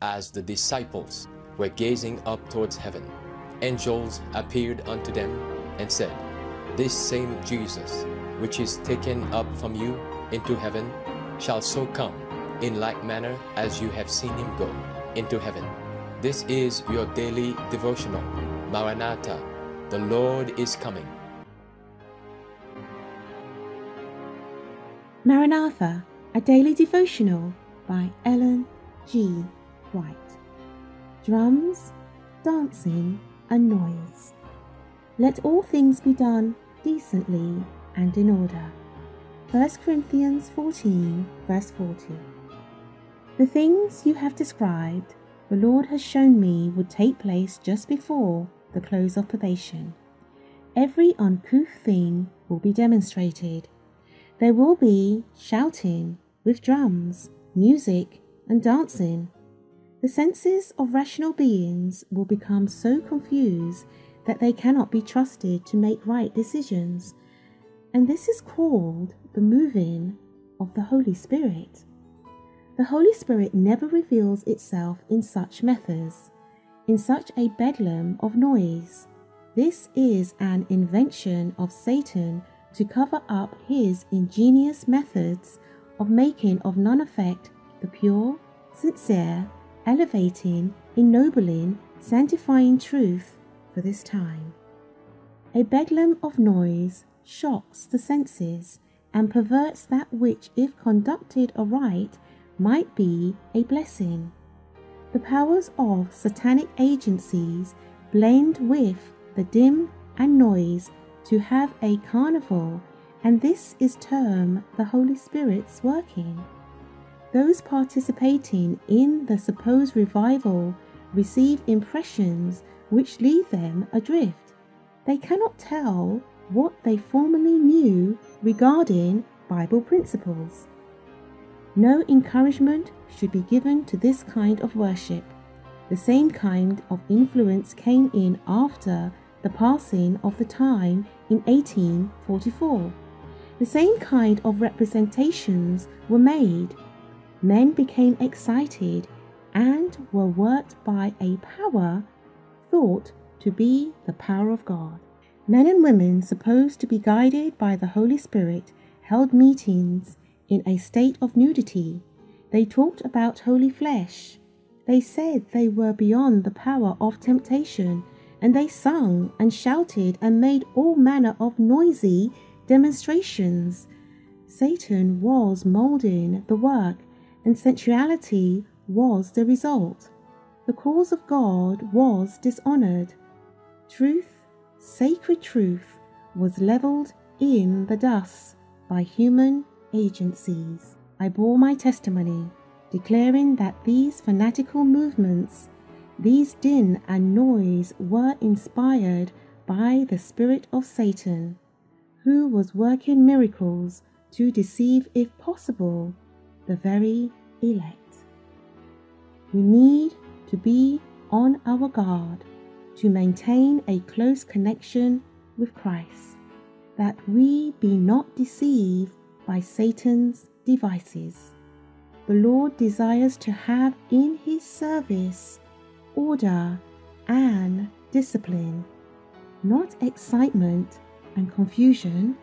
as the disciples were gazing up towards heaven, angels appeared unto them and said, This same Jesus, which is taken up from you into heaven, shall so come in like manner as you have seen him go into heaven. This is your daily devotional. Maranatha, the Lord is coming. Maranatha, a daily devotional by Ellen G. White. Drums, dancing, and noise. Let all things be done decently and in order. 1 Corinthians 14, verse 40. The things you have described, the Lord has shown me would take place just before the close of probation. Every uncouth thing will be demonstrated. There will be shouting with drums, music, and dancing. The senses of rational beings will become so confused that they cannot be trusted to make right decisions, and this is called the moving of the Holy Spirit. The Holy Spirit never reveals itself in such methods, in such a bedlam of noise. This is an invention of Satan to cover up his ingenious methods of making of none effect the pure, sincere, elevating, ennobling, sanctifying truth for this time. A bedlam of noise shocks the senses and perverts that which, if conducted aright, might be a blessing. The powers of satanic agencies blend with the din and noise to have a carnival, and this is termed the Holy Spirit's working. Those participating in the supposed revival receive impressions which lead them adrift. They cannot tell what they formerly knew regarding Bible principles. No encouragement should be given to this kind of worship. The same kind of influence came in after the passing of the time in 1844. The same kind of representations were made. Men became excited and were worked by a power thought to be the power of God. Men and women supposed to be guided by the Holy Spirit held meetings in a state of nudity. They talked about holy flesh. They said they were beyond the power of temptation, and they sung and shouted and made all manner of noisy demonstrations. Satan was moulding the work, and sensuality was the result. The cause of God was dishonored. Truth, sacred truth, was leveled in the dust by human agencies. I bore my testimony, declaring that these fanatical movements, these din and noise, were inspired by the spirit of Satan, who was working miracles to deceive, if possible, the very elect. We need to be on our guard to maintain a close connection with Christ, that we be not deceived by Satan's devices. The Lord desires to have in his service order and discipline, not excitement and confusion.